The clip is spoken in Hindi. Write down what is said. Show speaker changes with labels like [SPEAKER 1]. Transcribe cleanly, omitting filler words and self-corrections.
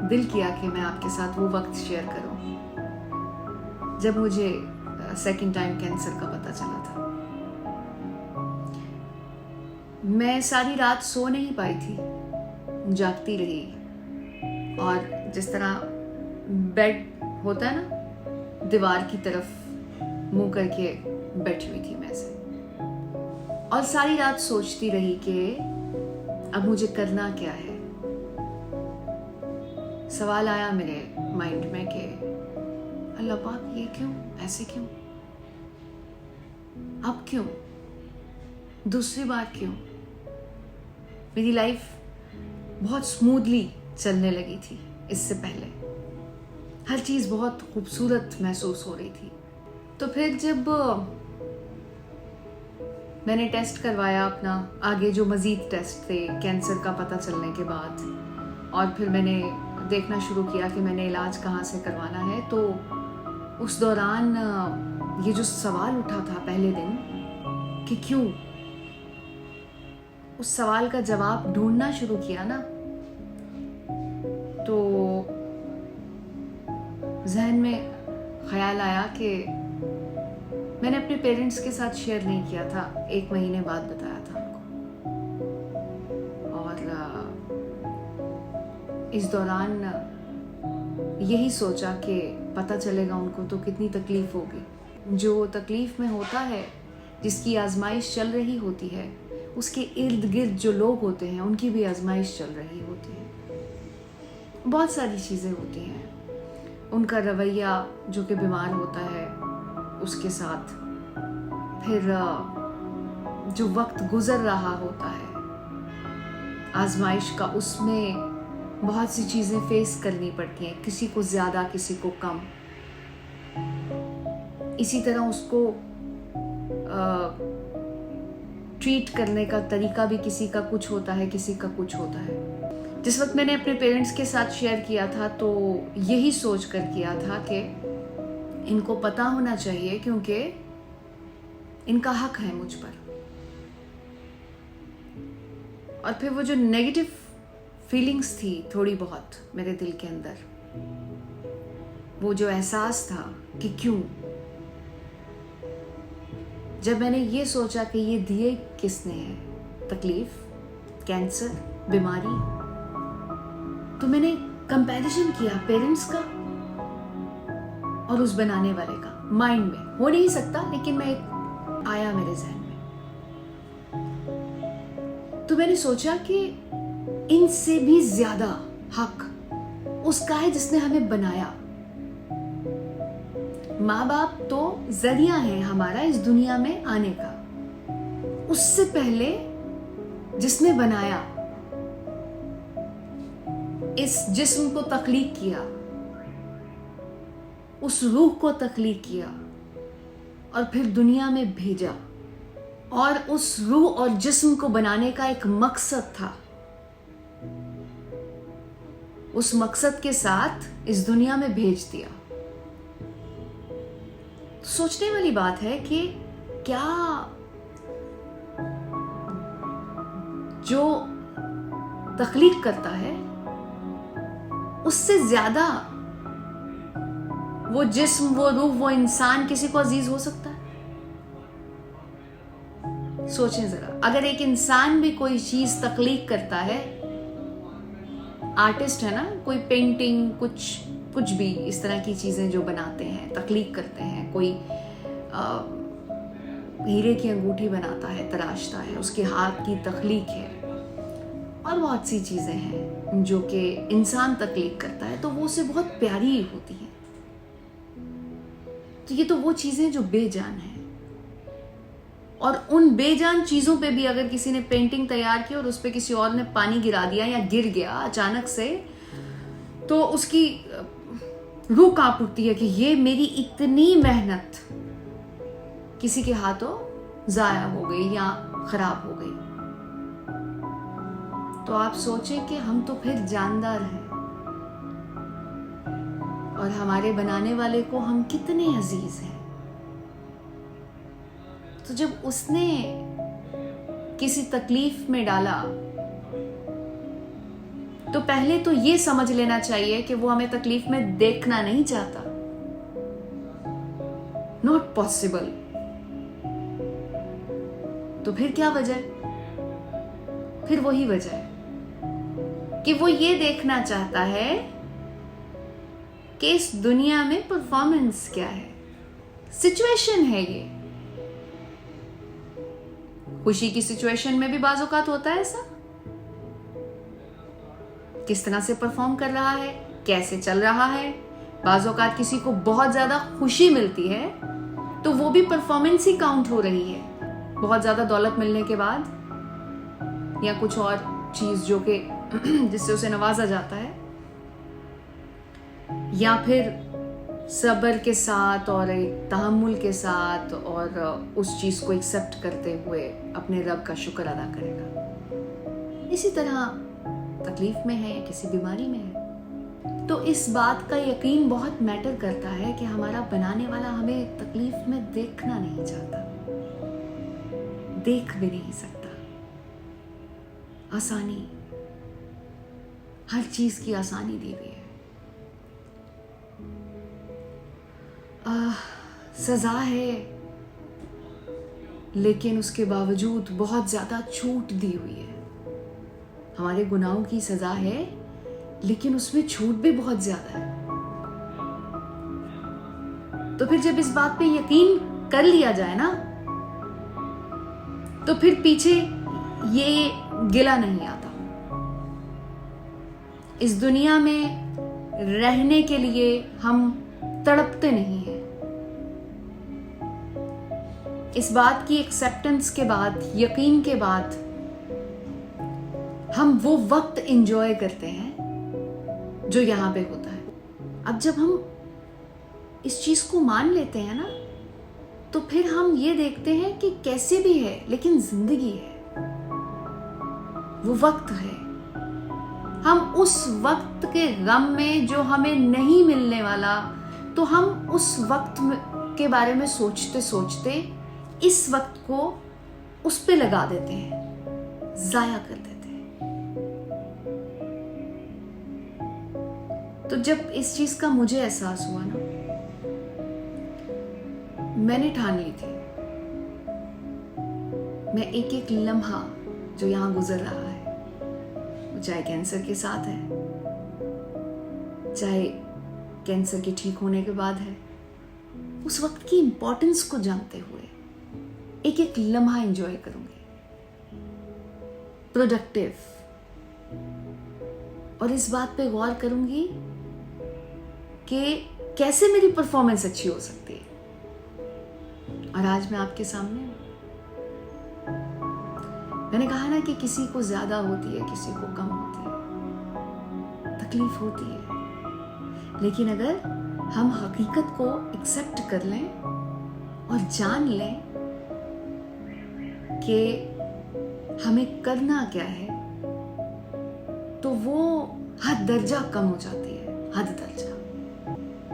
[SPEAKER 1] दिल किया कि मैं आपके साथ वो वक्त शेयर करूं जब मुझे सेकंड टाइम कैंसर का पता चला था। मैं सारी रात सो नहीं पाई थी, जागती रही और जिस तरह बेड होता है ना, दीवार की तरफ मुंह करके बैठी हुई थी मैं ऐसे, और सारी रात सोचती रही कि अब मुझे करना क्या है। सवाल आया मेरे माइंड में कि अल्लाह पाक, ये क्यों, ऐसे क्यों, अब क्यों, दूसरी बार क्यों। मेरी लाइफ बहुत स्मूथली चलने लगी थी इससे पहले, हर चीज़ बहुत खूबसूरत महसूस हो रही थी। तो फिर जब मैंने टेस्ट करवाया अपना, आगे जो मज़ीद टेस्ट थे कैंसर का पता चलने के बाद, और फिर मैंने देखना शुरू किया कि मैंने इलाज कहाँ से करवाना है, तो उस दौरान ये जो सवाल उठा था पहले दिन कि क्यों, उस सवाल का जवाब ढूंढना शुरू किया ना, तो जहन में ख्याल आया कि मैंने अपने पेरेंट्स के साथ शेयर नहीं किया था, 1 महीने बाद बताया था उनको। और इस दौरान यही सोचा कि पता चलेगा उनको तो कितनी तकलीफ होगी। जो तकलीफ में होता है, जिसकी आजमाइश चल रही होती है, उसके इर्द गिर्द जो लोग होते हैं उनकी भी आजमाइश चल रही होती है। बहुत सारी चीज़ें होती हैं, उनका रवैया जो कि बीमार होता है उसके साथ, फिर जो वक्त गुजर रहा होता है आजमाइश का, उसमें बहुत सी चीज़ें फेस करनी पड़ती हैं, किसी को ज़्यादा किसी को कम। इसी तरह उसको ट्रीट करने का तरीका भी किसी का कुछ होता है, किसी का कुछ होता है। जिस वक्त मैंने अपने पेरेंट्स के साथ शेयर किया था तो यही सोच कर किया था कि इनको पता होना चाहिए, क्योंकि इनका हक है मुझ पर। और फिर वो जो नेगेटिव फीलिंग्स थी थोड़ी बहुत मेरे दिल के अंदर, वो जो एहसास था कि क्यों, जब मैंने ये सोचा कि ये दिए किसने है तकलीफ, कैंसर, बीमारी, तो मैंने कंपैरिजन किया पेरेंट्स का और उस बनाने वाले का। माइंड में हो नहीं सकता, लेकिन मैं आया मेरे जहन में, तो मैंने सोचा कि इनसे भी ज्यादा हक उसका है जिसने हमें बनाया। माँ बाप तो जरिया है हमारा इस दुनिया में आने का, उससे पहले जिसने बनाया, इस जिस्म को तख्लीक किया, उस रूह को तख्लीक किया और फिर दुनिया में भेजा, और उस रूह और जिस्म को बनाने का एक मकसद था। उस मकसद के साथ इस दुनिया में भेज दिया। सोचने वाली बात है कि क्या जो तख्लीक करता है उससे ज्यादा वो जिस्म, वो रूह, वो इंसान किसी को अजीज हो सकता है? सोचें जरा, अगर एक इंसान भी कोई चीज तख्लीक करता है, आर्टिस्ट है ना, कोई पेंटिंग, कुछ भी इस तरह की चीजें जो बनाते हैं, तख्लीक करते हैं, कोई हीरे की अंगूठी बनाता है, तराशता है, उसके हाथ की तख्लीक है, और बहुत सी चीजें हैं जो कि इंसान तख्लीक करता है, तो वो उसे बहुत प्यारी होती है। तो ये तो वो चीजें जो बेजान है, और उन बेजान चीजों पे भी अगर किसी ने पेंटिंग तैयार की और उस पे किसी और ने पानी गिरा दिया या गिर गया अचानक से, तो उसकी रूह कांप उठती है कि ये मेरी इतनी मेहनत किसी के हाथों जाया हो गई या खराब हो गई। तो आप सोचें कि हम तो फिर जानदार हैं, और हमारे बनाने वाले को हम कितने अजीज हैं। तो जब उसने किसी तकलीफ में डाला तो पहले तो ये समझ लेना चाहिए कि वो हमें तकलीफ में देखना नहीं चाहता। Not possible. तो फिर क्या वजह? फिर वही वजह है कि वो ये देखना चाहता है कि इस दुनिया में परफॉर्मेंस क्या है, सिचुएशन है ये। खुशी की सिचुएशन में भी बाज़ औक़ात होता है ऐसा, किस तरह से परफॉर्म कर रहा है, कैसे चल रहा है। बाज़ औक़ात किसी को बहुत ज्यादा खुशी मिलती है तो वो भी परफॉर्मेंस ही काउंट हो रही है। बहुत ज्यादा दौलत मिलने के बाद या कुछ और चीज जो कि जिससे उसे नवाजा जाता है, या फिर सब्र के साथ और एक तहम्मुल के साथ और उस चीज को एक्सेप्ट करते हुए अपने रब का शुक्र अदा करेगा। इसी तरह तकलीफ में है या किसी बीमारी में है तो इस बात का यकीन बहुत मैटर करता है कि हमारा बनाने वाला हमें तकलीफ में देखना नहीं चाहता, देख भी नहीं सकता। आसानी, हर चीज की आसानी दी हुई है। सजा है लेकिन उसके बावजूद बहुत ज्यादा छूट दी हुई है। हमारे गुनाहों की सजा है लेकिन उसमें छूट भी बहुत ज्यादा है। तो फिर जब इस बात पे यकीन कर लिया जाए ना, तो फिर पीछे ये गिला नहीं आता। इस दुनिया में रहने के लिए हम तड़पते नहीं हैं। इस बात की एक्सेप्टेंस के बाद, यकीन के बाद हम वो वक्त एंजॉय करते हैं जो यहां पे होता है। अब जब हम इस चीज को मान लेते हैं ना, तो फिर हम ये देखते हैं कि कैसे भी है लेकिन जिंदगी है, वो वक्त है। हम उस वक्त के गम में जो हमें नहीं मिलने वाला, तो हम उस वक्त के बारे में सोचते सोचते इस वक्त को उस पे लगा देते हैं, जाया कर देते हैं। तो जब इस चीज का मुझे एहसास हुआ ना, मैंने ठान ली थी मैं एक एक लम्हा जो यहां गुजर रहा है, वो चाहे कैंसर के साथ है, चाहे कैंसर के ठीक होने के बाद है, उस वक्त की इंपॉर्टेंस को जानते हुए एक एक लम्हा एंजॉय करूंगी, प्रोडक्टिव, और इस बात पे गौर करूंगी कि कैसे मेरी परफॉर्मेंस अच्छी हो सकती है। और आज मैं आपके सामने हूं। मैंने कहा ना कि किसी को ज्यादा होती है, किसी को कम होती है, तकलीफ होती है, लेकिन अगर हम हकीकत को एक्सेप्ट कर लें और जान लें कि हमें करना क्या है, तो वो हद दर्जा कम हो जाती है, हद दर्जा।